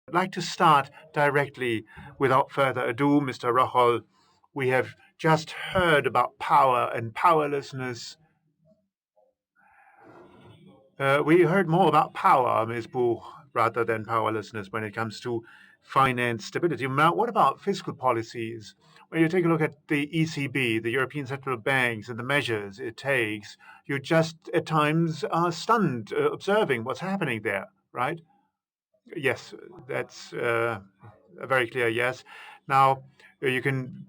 I'd like to start directly without further ado. Mr. Rochol, we have just heard about power and powerlessness. We heard more about power, Ms. Buch, rather than powerlessness when it comes to finance stability. Now, what about fiscal policies? When you take a look at the ECB, the European Central Banks, and the measures it takes, you just at times are stunned observing what's happening there, right? Yes, that's a very clear yes. Now, you can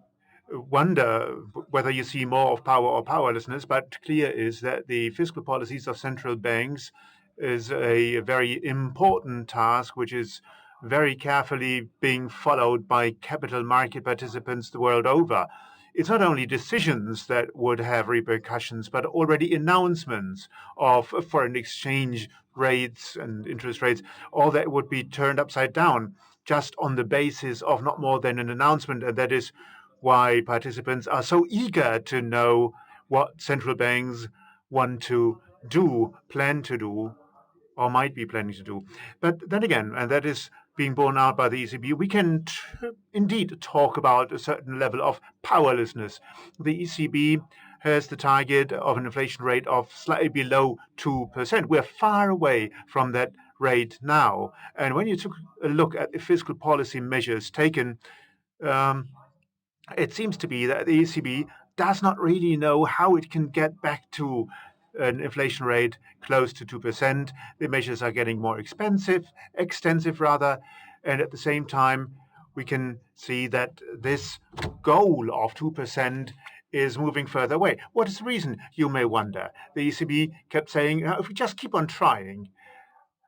wonder whether you see more of power or powerlessness, but clear is that the fiscal policies of central banks is a very important task, which is very carefully being followed by capital market participants the world over. It's not only decisions that would have repercussions, but already announcements of foreign exchange rates and interest rates, all that would be turned upside down just on the basis of not more than an announcement. And that is why participants are so eager to know what central banks want to do, plan to do, or might be planning to do. But then again, and that is being borne out by the ECB, we can indeed talk about a certain level of powerlessness. The ECB has the target of an inflation rate of slightly below 2%. We're far away from that rate now. And when you took a look at the fiscal policy measures taken, it seems to be that the ECB does not really know how it can get back to an inflation rate close to 2%. The measures are getting more extensive rather, and at the same time, we can see that this goal of 2% is moving further away. What is the reason, you may wonder? The ECB kept saying, if we just keep on trying,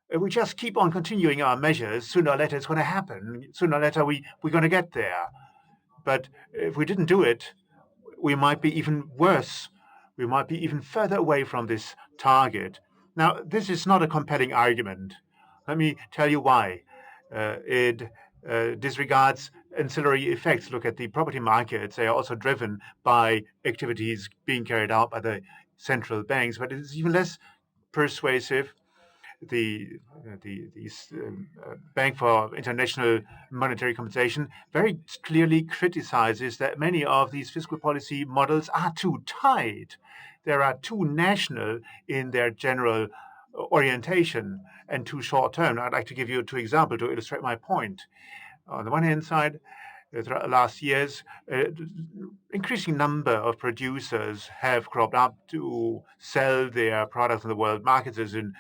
if we just keep on continuing our measures, sooner or later it's going to happen. Sooner or later we're going to get there. But if we didn't do it, we might be even worse. We might be even further away from this target. Now, this is not a compelling argument. Let me tell you why. It disregards ancillary effects. Look at the property markets. They are also driven by activities being carried out by the central banks, but it is even less persuasive. The Bank for International Monetary Compensation very clearly criticizes that many of these fiscal policy models are too tight. They are too national in their general orientation and too short term. I'd like to give you two examples to illustrate my point. On the one hand side, throughout the last years, increasing number of producers have cropped up to sell their products in the world markets as in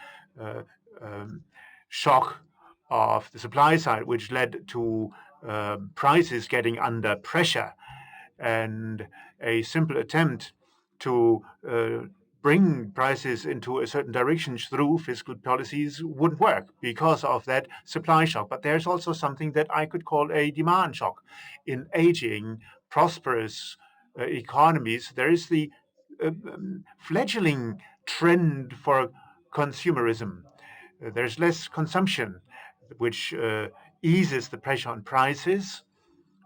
shock of the supply side, which led to prices getting under pressure. And a simple attempt to bring prices into a certain direction through fiscal policies wouldn't work because of that supply shock. But there's also something that I could call a demand shock. In aging, prosperous economies, there is the fledgling trend for consumerism. There's less consumption, which eases the pressure on prices.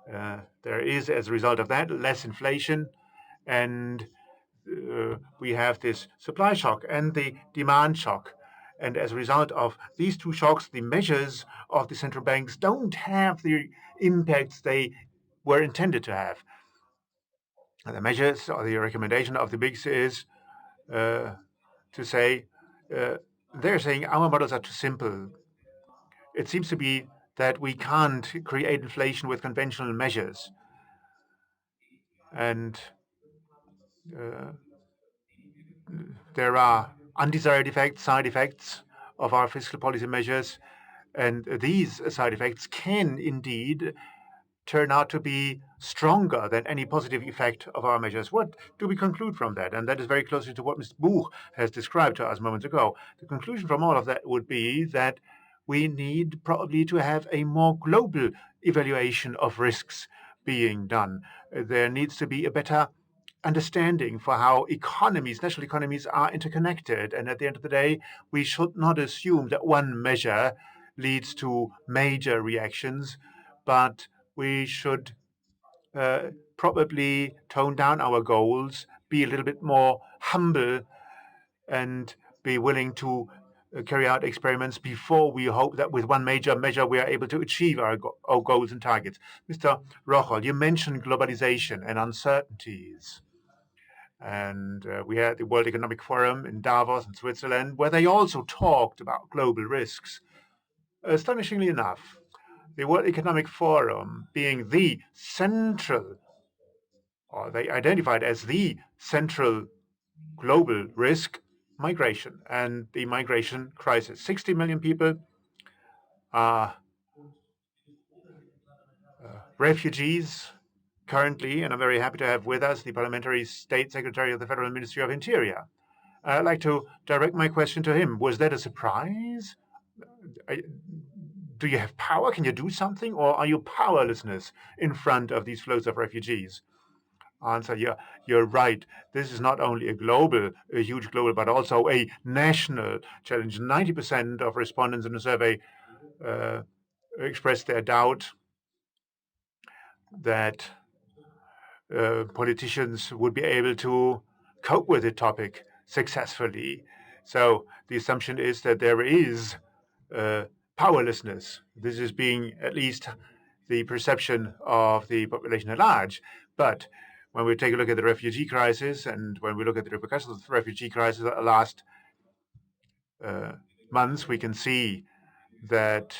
There is, as a result of that, less inflation, and we have this supply shock and the demand shock. And as a result of these two shocks, the measures of the central banks don't have the impacts they were intended to have. The measures or the recommendation of the BIGS is to say, they're saying our models are too simple. It seems to be that we can't create inflation with conventional measures. And there are undesired effects, side effects of our fiscal policy measures. And these side effects can indeed turn out to be stronger than any positive effect of our measures. What do we conclude from that? And that is very closely to what Ms. Buch has described to us moments ago. The conclusion from all of that would be that we need probably to have a more global evaluation of risks being done. There needs to be a better understanding for how economies, national economies, are interconnected. And at the end of the day, we should not assume that one measure leads to major reactions, but we should probably tone down our goals, be a little bit more humble, and be willing to carry out experiments before we hope that with one major measure we are able to achieve our goals and targets. Mr. Rocholl, you mentioned globalization and uncertainties. And we had the World Economic Forum in Davos in Switzerland, where they also talked about global risks. Astonishingly enough, the World Economic Forum being the central, or they identified as the central global risk, migration and the migration crisis. 60 million people are refugees currently, and I'm very happy to have with us the Parliamentary State Secretary of the Federal Ministry of Interior. I'd like to direct my question to him. Was that a surprise? Do you have power? Can you do something? Or are you powerlessness in front of these flows of refugees? Answer, you're right. This is not only a huge global, but also a national challenge. 90% of respondents in the survey expressed their doubt that politicians would be able to cope with the topic successfully. So the assumption is that there is powerlessness. This is being at least the perception of the population at large. But when we take a look at the refugee crisis and when we look at the repercussions of the refugee crisis the last months, we can see that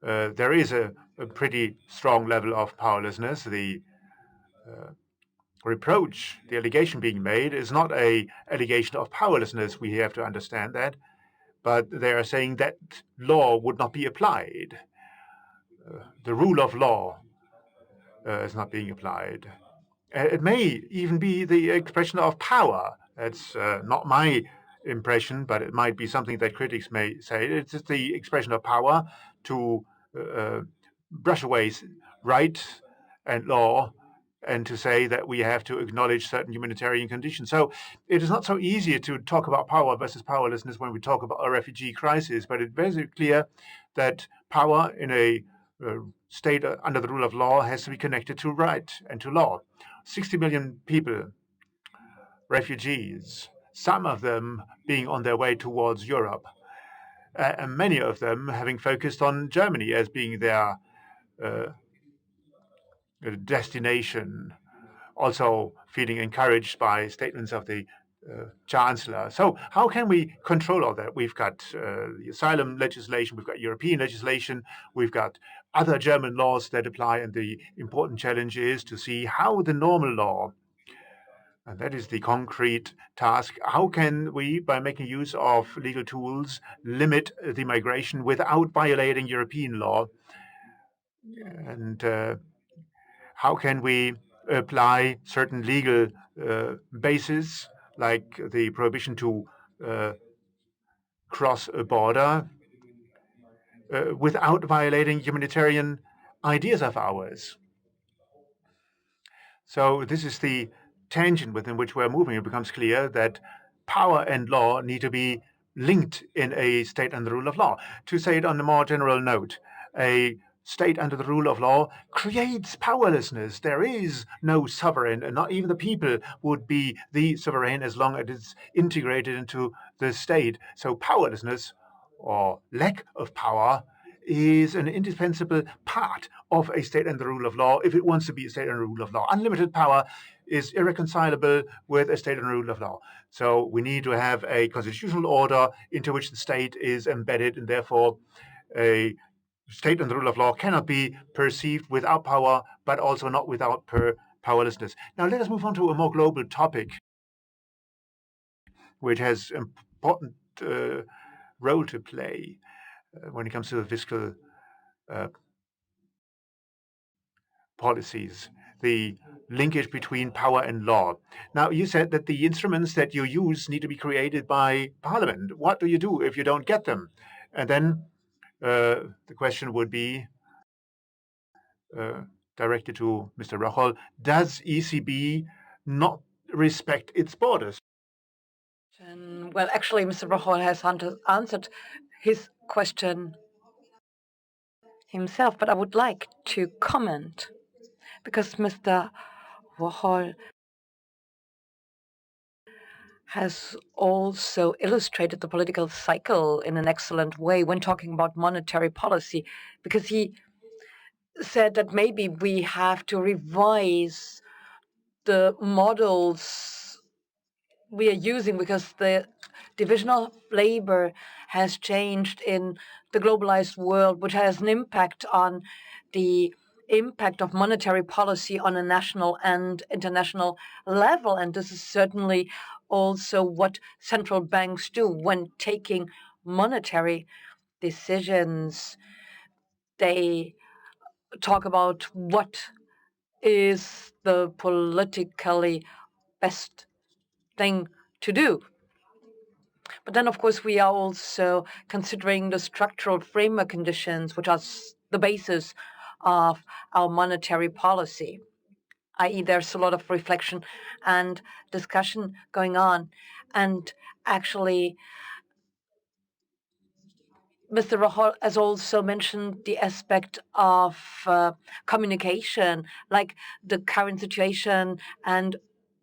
there is a pretty strong level of powerlessness. The reproach, the allegation being made, is not a allegation of powerlessness. We have to understand that, but they are saying that law would not be applied. The rule of law is not being applied. It may even be the expression of power. That's not my impression, but it might be something that critics may say. It's just the expression of power to brush away right and law and to say that we have to acknowledge certain humanitarian conditions. So it is not so easy to talk about power versus powerlessness when we talk about a refugee crisis, but it's very clear that power in a state under the rule of law has to be connected to right and to law. 60 million people, refugees, some of them being on their way towards Europe, and many of them having focused on Germany as being their destination, also feeling encouraged by statements of the Chancellor. So how can we control all that? We've got the asylum legislation, we've got European legislation, we've got other German laws that apply, and the important challenge is to see how the normal law, and that is the concrete task, how can we, by making use of legal tools, limit the migration without violating European law? And how can we apply certain legal bases, like the prohibition to cross a border, without violating humanitarian ideas of ours? So this is the tangent within which we're moving. It becomes clear that power and law need to be linked in a state under the rule of law. To say it on a more general note, a state under the rule of law creates powerlessness. There is no sovereign, and not even the people would be the sovereign as long as it's integrated into the state. So powerlessness, or lack of power, is an indispensable part of a state under the rule of law if it wants to be a state under the rule of law. Unlimited power is irreconcilable with a state under the rule of law. So we need to have a constitutional order into which the state is embedded, and therefore a state under the rule of law cannot be perceived without power, but also not without powerlessness. Now let us move on to a more global topic, which has important role to play when it comes to the fiscal policies, the linkage between power and law. Now, you said that the instruments that you use need to be created by Parliament. What do you do if you don't get them? And then the question would be directed to Mr. Rocholl. Does ECB not respect its borders? Well, actually, Mr. Rocholl has answered his question himself, but I would like to comment, because Mr. Rocholl has also illustrated the political cycle in an excellent way when talking about monetary policy, because he said that maybe we have to revise the models we are using because the division of labor has changed in the globalized world, which has an impact on the impact of monetary policy on a national and international level. And this is certainly also what central banks do when taking monetary decisions. They talk about what is the politically best thing to do. But then, of course, we are also considering the structural framework conditions, which are the basis of our monetary policy, i.e., there's a lot of reflection and discussion going on. And actually, Mr. Rahol has also mentioned the aspect of communication, like the current situation and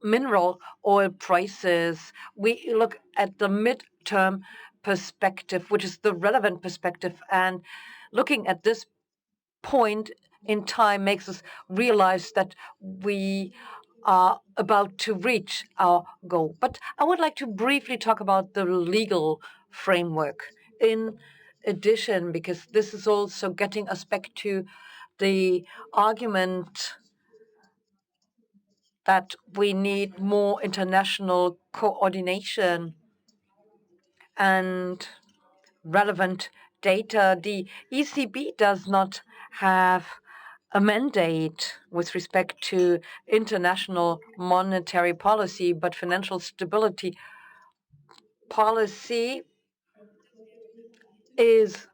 mineral oil prices. We look at the midterm perspective, which is the relevant perspective, and looking at this point in time makes us realize that we are about to reach our goal. But I would like to briefly talk about the legal framework in addition, because this is also getting us back to the argument that we need more international coordination and relevant data. The ECB does not have a mandate with respect to international monetary policy, but financial stability policy is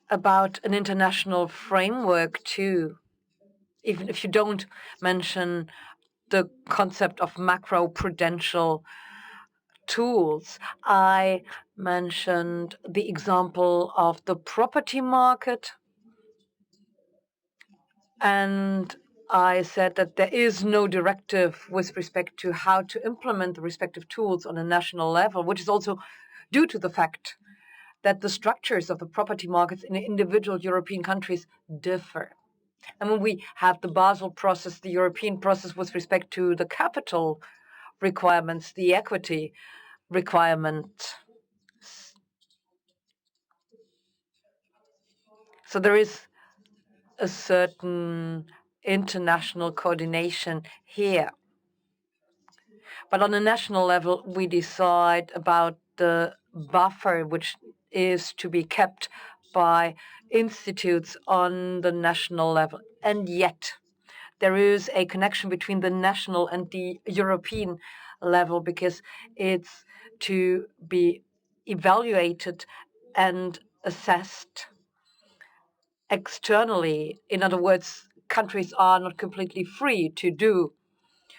about an international framework too, even if you don't mention the concept of macro-prudential tools. I mentioned the example of the property market, and I said that there is no directive with respect to how to implement the respective tools on a national level, which is also due to the fact that the structures of the property markets in individual European countries differ. And when we have the Basel process, the European process with respect to the capital requirements, the equity requirement. So there is a certain international coordination here. But on a national level, we decide about the buffer which is to be kept by institutes on the national level. And yet, there is a connection between the national and the European level because it's to be evaluated and assessed externally. In other words, countries are not completely free to do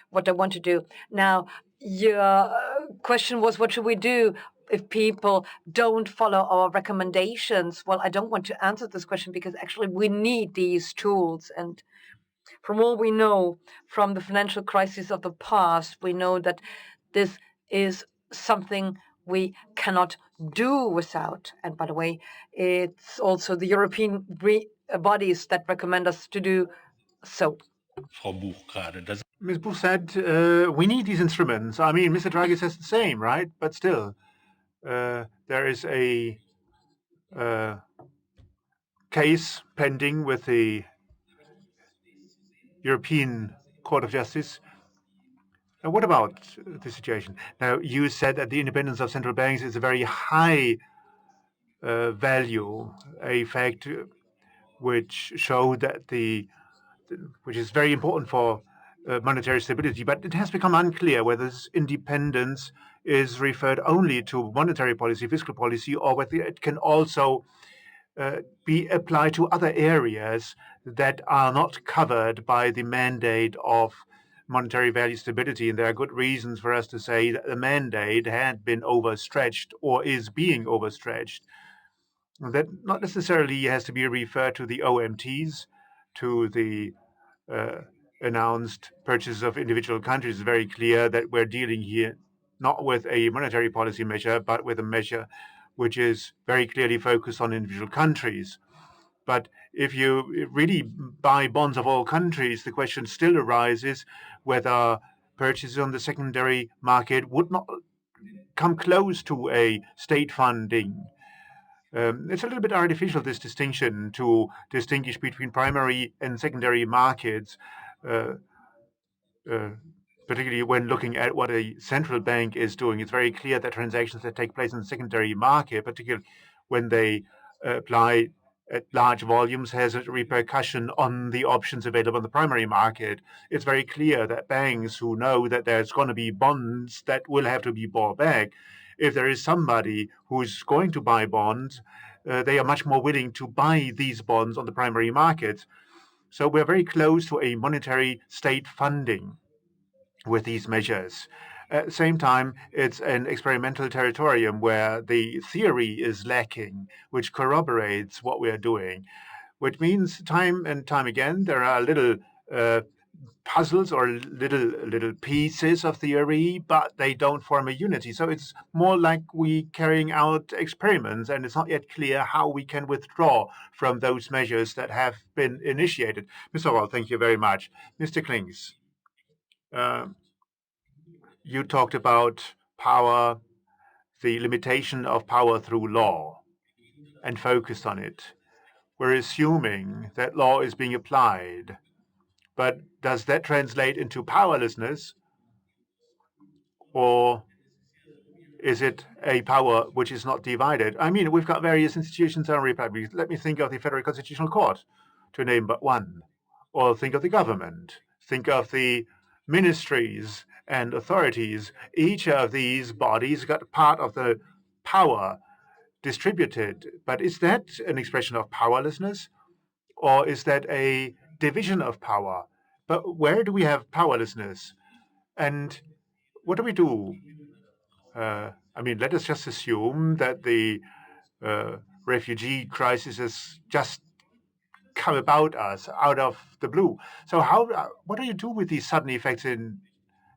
what they want to do. Now, your question was, what should we do if people don't follow our recommendations? Well, I don't want to answer this question because actually we need these tools. And from all we know from the financial crisis of the past, we know that this is something we cannot do without. And by the way, it's also the European bodies that recommend us to do so. Ms. Buch said we need these instruments. I mean, Mr. Draghi says the same, right? But still, there is a case pending with the European Court of Justice. And what about the situation? Now, you said that the independence of central banks is a very high value, a fact which showed that which is very important for monetary stability, but it has become unclear whether this independence is referred only to monetary policy, fiscal policy, or whether it can also be applied to other areas that are not covered by the mandate of monetary value stability. And there are good reasons for us to say that the mandate had been overstretched or is being overstretched. That not necessarily has to be referred to the OMTs, to the announced purchases of individual countries. It's very clear that we're dealing here not with a monetary policy measure, but with a measure which is very clearly focused on individual countries. But if you really buy bonds of all countries, the question still arises whether purchases on the secondary market would not come close to a state funding. It's a little bit artificial, this distinction, to distinguish between primary and secondary markets, uh, uh, particularly when looking at what a central bank is doing. It's very clear that transactions that take place in the secondary market, particularly when they apply at large volumes, has a repercussion on the options available on the primary market. It's very clear that banks who know that there's going to be bonds that will have to be bought back, if there is somebody who's going to buy bonds, they are much more willing to buy these bonds on the primary market. So we're very close to a monetary state funding with these measures. At the same time, it's an experimental territorium where the theory is lacking, which corroborates what we are doing, which means time and time again there are little puzzles or little pieces of theory, but they don't form a unity. So it's more like we carrying out experiments, and it's not yet clear how we can withdraw from those measures that have been initiated. Mr. Wall, thank you very much. Mr. Klings, uh, you talked about power, the limitation of power through law, and focused on it. We're assuming that law is being applied, but does that translate into powerlessness, or is it a power which is not divided? I mean, we've got various institutions in our republic. Let me think of the Federal Constitutional Court, to name but one. Or think of the government. Think of the ministries and authorities. Each of these bodies got part of the power distributed. But is that an expression of powerlessness? Or is that a division of power? But where do we have powerlessness? And what do we do? I mean, let us just assume that the refugee crisis has just come about us out of the blue. So, what do you do with these sudden effects in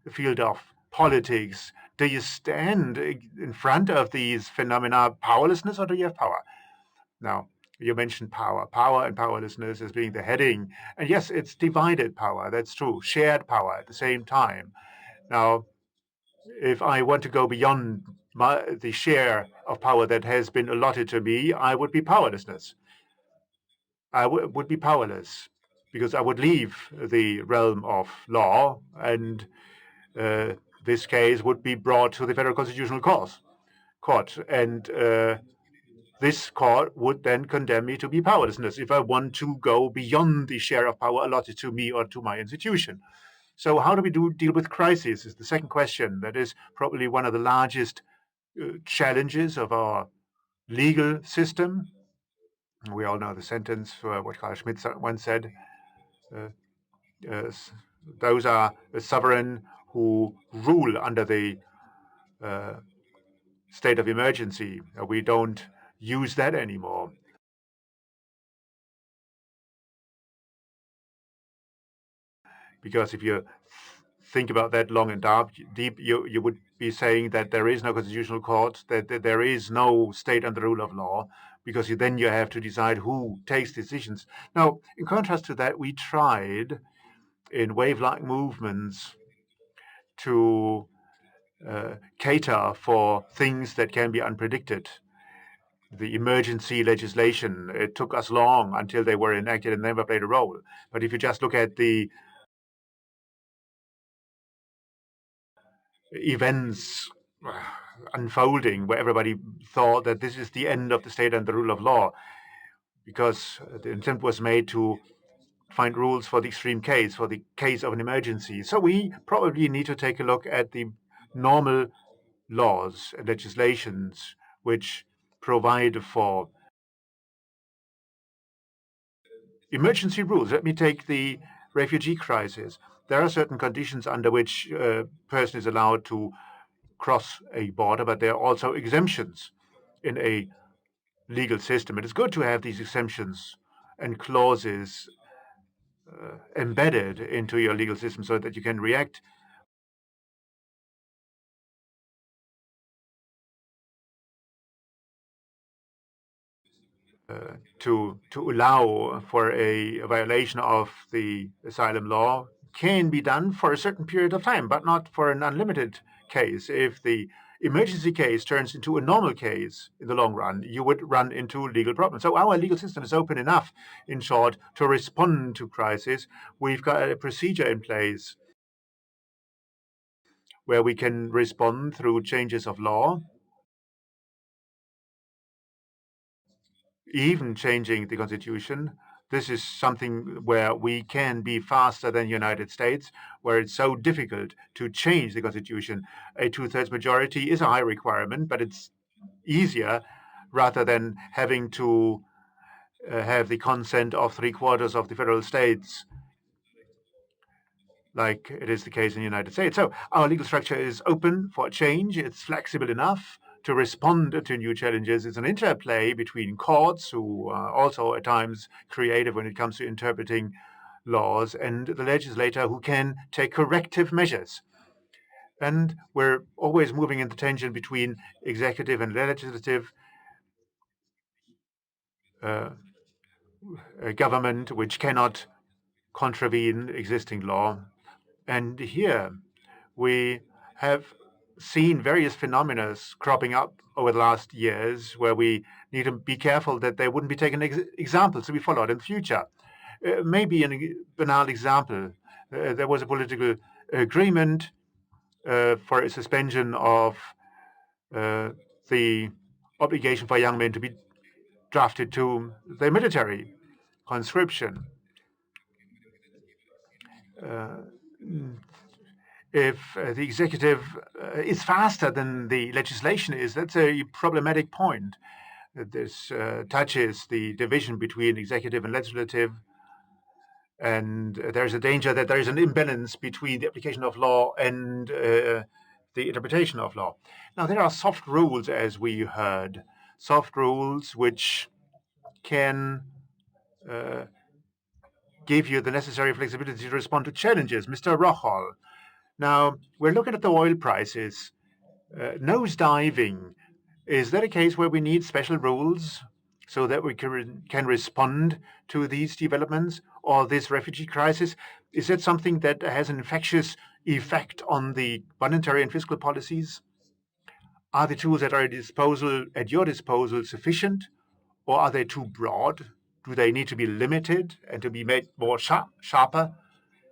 the field of politics? Do you stand in front of these phenomena powerlessness, or do you have power? Now, you mentioned power and powerlessness as being the heading. And yes, it's divided power. That's true. Shared power at the same time. Now, if I want to go beyond the share of power that has been allotted to me, I would be powerlessness. I would be powerless because I would leave the realm of law, and uh, this case would be brought to the Federal Constitutional Court, and this court would then condemn me to be powerlessness if I want to go beyond the share of power allotted to me or to my institution. So, how do we deal with crises? Is the second question. That is probably one of the largest challenges of our legal system. We all know the sentence, what Carl Schmitt once said. Uh, uh, those are a sovereign who rule under the uh, state of emergency. We don't use that anymore. Because if you think about that long and deep, you would be saying that there is no constitutional court, that there is no state under the rule of law, because then you have to decide who takes decisions. Now, in contrast to that, we tried in wave-like movements to cater for things that can be unpredicted. The emergency legislation, it took us long until they were enacted and never played a role. But if you just look at the events unfolding where everybody thought that this is the end of the state and the rule of law, because the attempt was made to find rules for the extreme case, for the case of an emergency. So we probably need to take a look at the normal laws and legislations which provide for emergency rules. Let me take the refugee crisis. There are certain conditions under which a person is allowed to cross a border, but there are also exemptions in a legal system. It is good to have these exemptions and clauses embedded into your legal system so that you can react to allow for a violation of the asylum law can be done for a certain period of time, but not for an unlimited case. If the emergency case turns into a normal case in the long run, you would run into legal problems. So our legal system is open enough, in short, to respond to crisis. We've got a procedure in place where we can respond through changes of law, even changing the constitution. This is something where we can be faster than the United States, where it's so difficult to change the constitution. A two-thirds majority is a high requirement, but it's easier rather than having to have the consent of three-quarters of the federal states, like it is the case in the United States. So our legal structure is open for change. It's flexible enough to respond to new challenges. It's an interplay between courts, who are also at times creative when it comes to interpreting laws, and the legislator, who can take corrective measures. And we're always moving in the tension between executive and legislative uh, government, which cannot contravene existing law. And here we have seen various phenomena cropping up over the last years where we need to be careful that they wouldn't be taken examples to be followed in the future. Maybe a banal example, there was a political agreement for a suspension of the obligation for young men to be drafted to the military, conscription. If the executive is faster than the legislation is, that's a problematic point. This touches the division between executive and legislative, and there's a danger that there is an imbalance between the application of law and the interpretation of law. Now, there are soft rules, as we heard, soft rules which can give you the necessary flexibility to respond to challenges. Mr. Rochol, now we're looking at the oil prices. Nosediving, is that a case where we need special rules so that we can respond to these developments or this refugee crisis? Is that something that has an infectious effect on the monetary and fiscal policies? Are the tools that are at your disposal sufficient, or are they too broad? Do they need to be limited and to be made more sharper?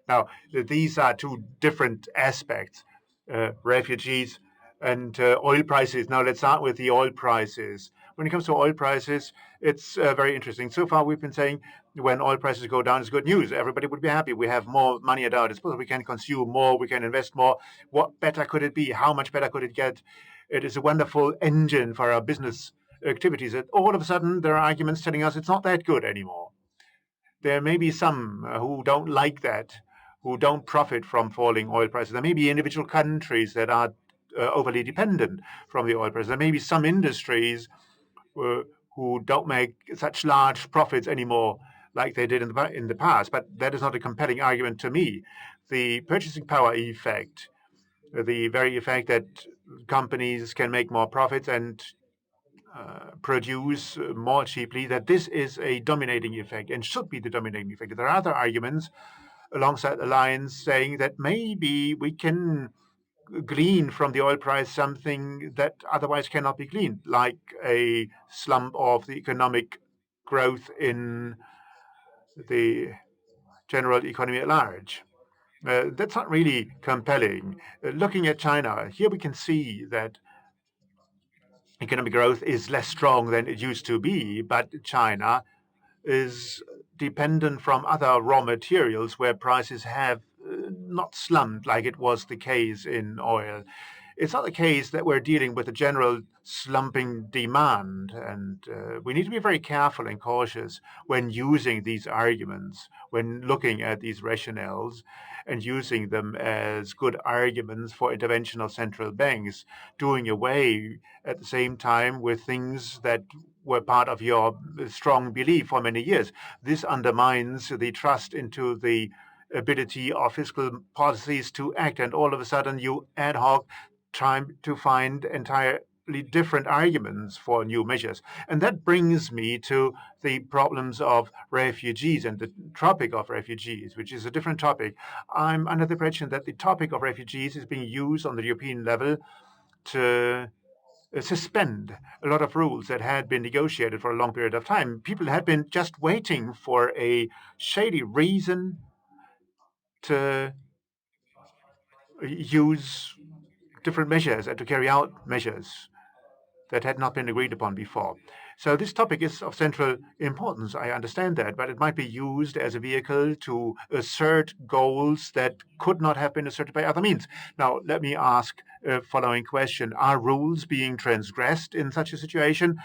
Now, these are two different aspects, refugees and oil prices. Now, let's start with the oil prices. When it comes to oil prices, it's very interesting. So far, we've been saying when oil prices go down, it's good news. Everybody would be happy. We have more money at our disposal. We can consume more. We can invest more. What better could it be? How much better could it get? It is a wonderful engine for our business activities. And all of a sudden, there are arguments telling us it's not that good anymore. There may be some who don't like that, who don't profit from falling oil prices. There may be individual countries that are overly dependent from the oil prices. There may be some industries who don't make such large profits anymore like they did in the past. But that is not a compelling argument to me. The purchasing power effect, the very effect that companies can make more profits and produce more cheaply, that this is a dominating effect and should be the dominating effect. There are other arguments alongside the lines saying that maybe we can glean from the oil price something that otherwise cannot be gleaned, like a slump of the economic growth in the general economy at large. That's not really compelling. Looking at China, here we can see that economic growth is less strong than it used to be, but China is dependent from other raw materials where prices have not slumped like it was the case in oil. It's not the case that we're dealing with a general slumping demand, and we need to be very careful and cautious when using these arguments, when looking at these rationales and using them as good arguments for intervention of central banks, doing away at the same time with things that were part of your strong belief for many years. This undermines the trust into the ability of fiscal policies to act, and all of a sudden you ad hoc try to find entire different arguments for new measures. And that brings me to the problems of refugees and the topic of refugees, which is a different topic. I'm under the impression that the topic of refugees is being used on the European level to suspend a lot of rules that had been negotiated for a long period of time. People had been just waiting for a shady reason to use different measures and to carry out measures that had not been agreed upon before. So this topic is of central importance. I understand that, but it might be used as a vehicle to assert goals that could not have been asserted by other means. Now, let me ask a following question. Are rules being transgressed in such a situation?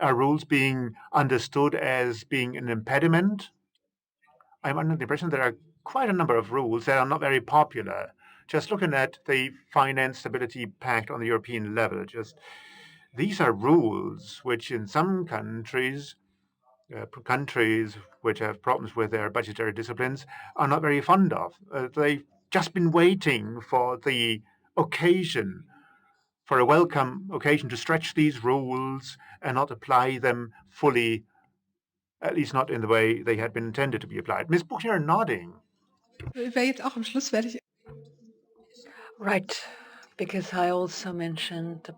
Are rules being understood as being an impediment? I'm under the impression there are quite a number of rules that are not very popular. Just looking at the Finance Stability Pact on the European level, these are rules which in some countries, countries which have problems with their budgetary disciplines, are not very fond of. They've just been waiting for the occasion, for a welcome occasion to stretch these rules and not apply them fully, at least not in the way they had been intended to be applied. Ms. Buchner nodding. Right, because I also mentioned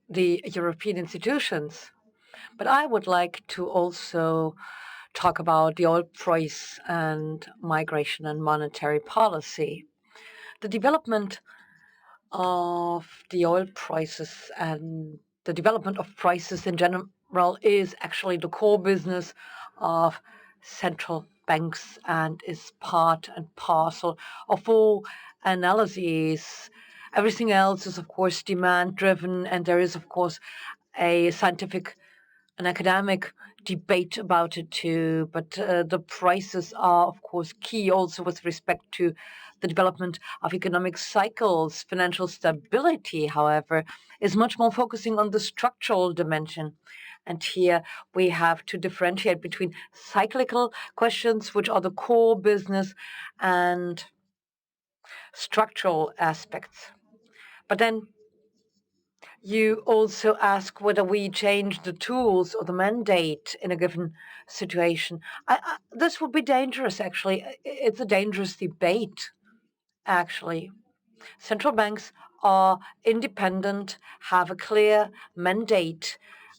the European institutions. But I would like to also talk about the oil price and migration and monetary policy. The development of the oil prices and the development of prices in general is actually the core business of central banks and is part and parcel of all analyses. Everything else is, of course, demand driven, and there is, of course, a scientific an academic debate about it too, but the prices are, of course, key also with respect to the development of economic cycles. Financial stability, however, is much more focusing on the structural dimension. And here we have to differentiate between cyclical questions, which are the core business, and structural aspects. But then you also ask whether we change the tools or the mandate in a given situation. This would be dangerous, actually. It's a dangerous debate, actually. Central banks are independent, have a clear mandate,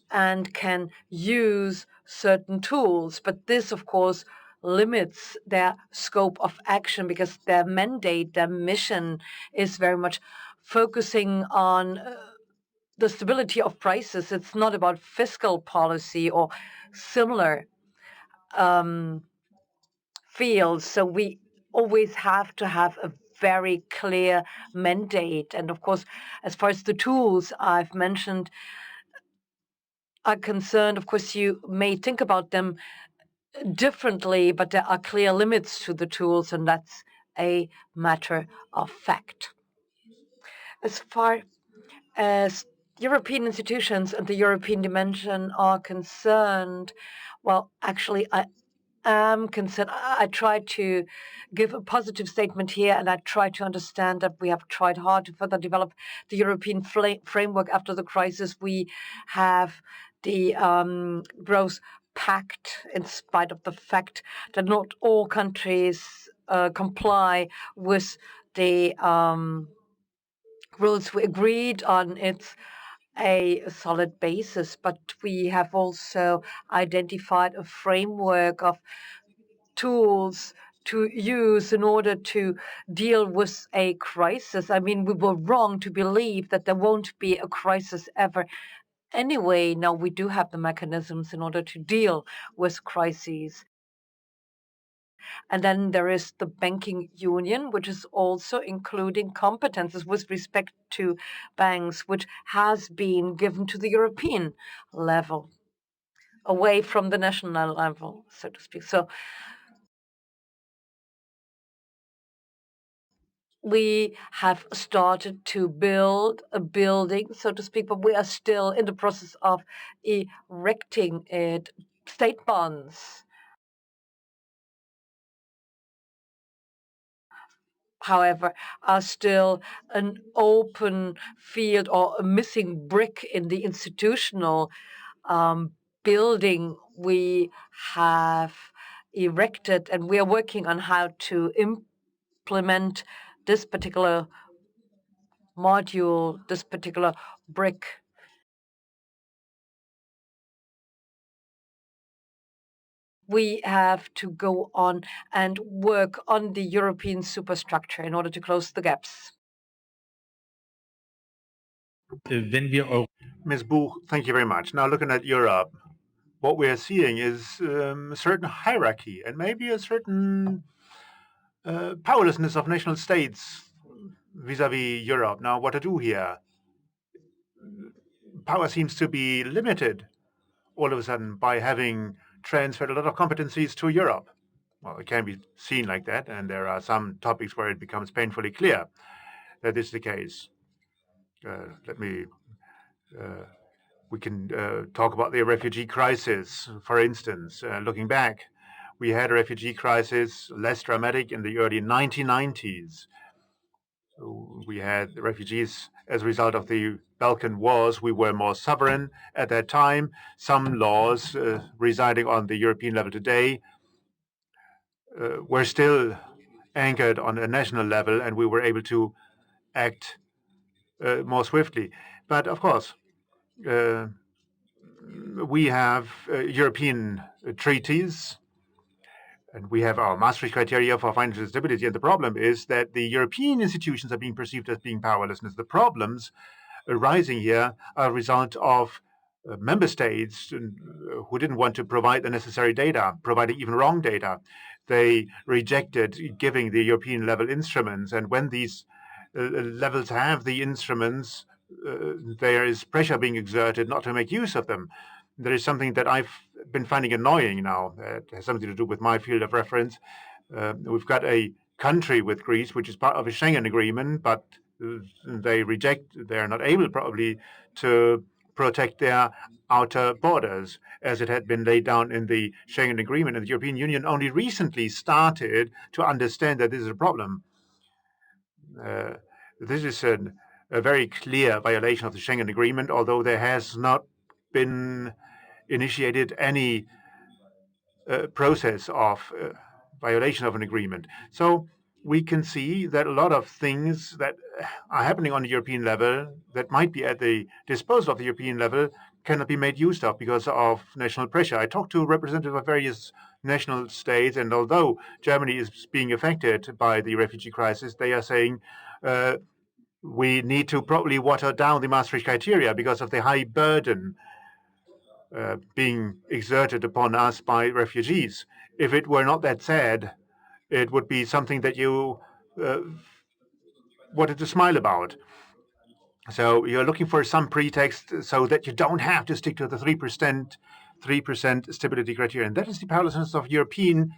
and can use certain tools. But this, of course, limits their scope of action because their mandate, their mission is very much focusing on the stability of prices. It's not about fiscal policy or similar fields. So we always have to have a very clear mandate. And of course, as far as the tools I've mentioned are concerned, of course, you may think about them differently, but there are clear limits to the tools, and that's a matter of fact. As far as European institutions and the European dimension are concerned, well, actually, I am concerned. I try to give a positive statement here, and I try to understand that we have tried hard to further develop the European framework after the crisis. We have the growth pact, in spite of the fact that not all countries comply with the rules we agreed on. It's a solid basis, but we have also identified a framework of tools to use in order to deal with a crisis. I mean, we were wrong to believe that there won't be a crisis ever. Anyway, now we do have the mechanisms in order to deal with crises. And then there is the banking union, which is also including competences with respect to banks, which has been given to the European level, away from the national level, so to speak. So we have started to build a building, so to speak, but we are still in the process of erecting it. State bonds however, are still an open field or a missing brick in the institutional building we have erected, and we are working on how to implement this particular module, this particular brick. We have to go on and work on the European superstructure in order to close the gaps. Ms. Buch, thank you very much. Now, looking at Europe, what we are seeing is a certain hierarchy and maybe a certain powerlessness of national states vis-à-vis Europe. Now, what to do here? Power seems to be limited all of a sudden by having transferred a lot of competencies to Europe. Well, it can be seen like that, and there are some topics where it becomes painfully clear that this is the case. We can talk about the refugee crisis, for instance. Looking back, we had a refugee crisis less dramatic in the early 1990s. We had refugees as a result of the Balkan Wars. We were more sovereign at that time. Some laws residing on the European level today were still anchored on a national level, and we were able to act more swiftly. But of course, we have European treaties, and we have our Maastricht criteria for financial stability. And the problem is that the European institutions are being perceived as being powerlessness. The problems arising here are a result of member states who didn't want to provide the necessary data, providing even wrong data. They rejected giving the European level instruments. And when these levels have the instruments, there is pressure being exerted not to make use of them. There is something that I've been finding annoying now. It has something to do with my field of reference. We've got a country with Greece, which is part of a Schengen agreement, but they are not able probably to protect their outer borders as it had been laid down in the Schengen agreement. And the European Union only recently started to understand that this is a problem. This is a very clear violation of the Schengen agreement, although there has not been initiated any process of violation of an agreement. So we can see that a lot of things that are happening on the European level that might be at the disposal of the European level cannot be made use of because of national pressure. I talked to representatives of various national states, and although Germany is being affected by the refugee crisis, they are saying we need to probably water down the Maastricht criteria because of the high burden being exerted upon us by refugees. If it were not that sad, it would be something that you wanted to smile about. So you're looking for some pretext so that you don't have to stick to the 3% stability criterion. That is the powerlessness of European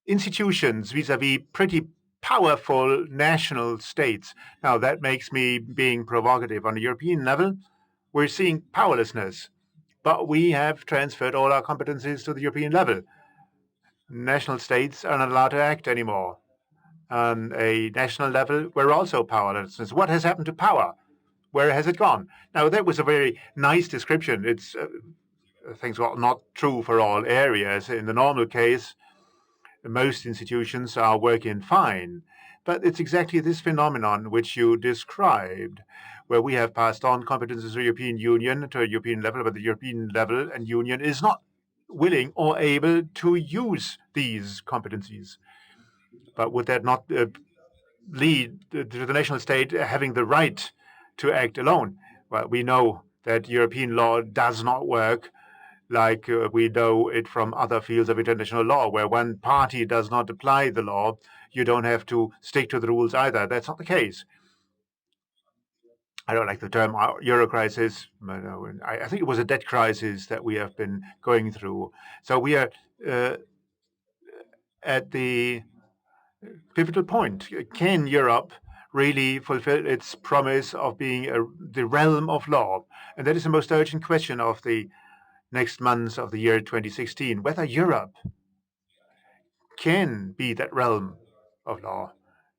institutions vis-a-vis pretty powerful national states. Now, that makes me being provocative. On the European level, we're seeing powerlessness, but we have transferred all our competencies to the European level. National states are not allowed to act anymore. On a national level, we're also powerless. What has happened to power? Where has it gone? Now, that was a very nice description. It's things are not true for all areas. In the normal case, most institutions are working fine. But it's exactly this phenomenon which you described, where we have passed on competences to the European Union to a European level, but the European level and Union is not willing or able to use these competencies. But would that not lead to the national state having the right to act alone? Well, we know that European law does not work like we know it from other fields of international law, where one party does not apply the law, you don't have to stick to the rules either. That's not the case. I don't like the term euro crisis. But, I think it was a debt crisis that we have been going through. So we are at the pivotal point. Can Europe really fulfill its promise of being the realm of law? And that is the most urgent question of the next months of the year 2016, whether Europe can be that realm of law.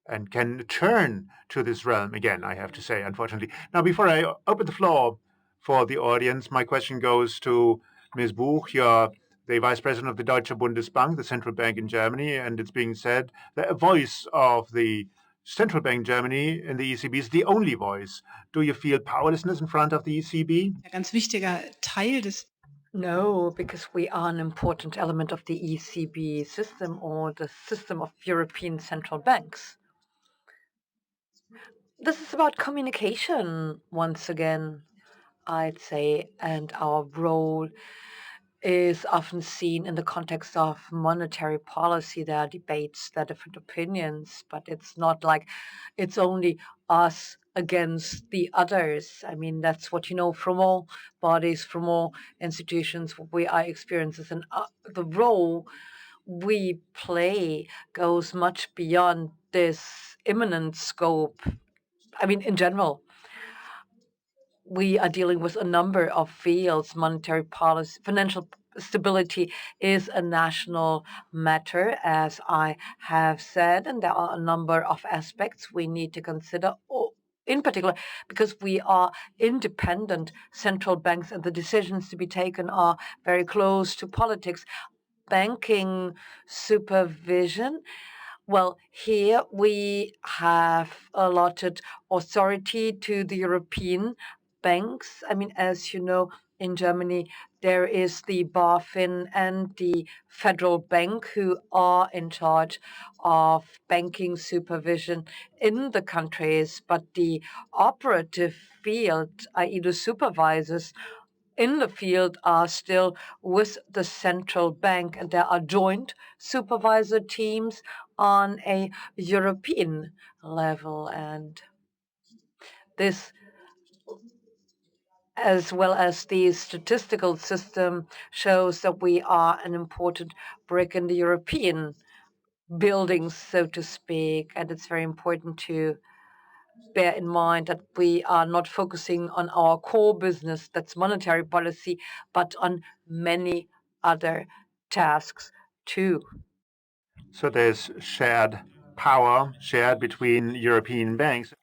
and can turn to this realm again, I have to say, unfortunately. Now, before I open the floor for the audience, my question goes to Ms. Buch. You're the vice president of the Deutsche Bundesbank, the central bank in Germany, and it's being said that a voice of the central bank in Germany in the ECB is the only voice. Do you feel powerlessness in front of the ECB? Ganz wichtiger Teil des No, because we are an important element of the ECB system or the system of European central banks. This is about communication, once again, I'd say, and our role is often seen in the context of monetary policy. There are debates, there are different opinions, but it's not like it's only us against the others. I mean, that's what you know from all bodies, from all institutions, what we are experiences. And the role we play goes much beyond this imminent scope. I mean, in general, we are dealing with a number of fields. Monetary policy, financial stability is a national matter, as I have said, and there are a number of aspects we need to consider. In particular, because we are independent central banks and the decisions to be taken are very close to politics. Banking supervision, well, here we have allotted authority to the European banks. I mean, as you know, in Germany, there is the BaFin and the Federal Bank who are in charge of banking supervision in the countries, but the operative field, i.e., the supervisors in the field, are still with the central bank, and there are joint supervisor teams on a European level. And this, as well as the statistical system, shows that we are an important brick in the European building, so to speak. And it's very important to bear in mind that we are not focusing on our core business, that's monetary policy, but on many other tasks too. So there's shared power shared between European banks.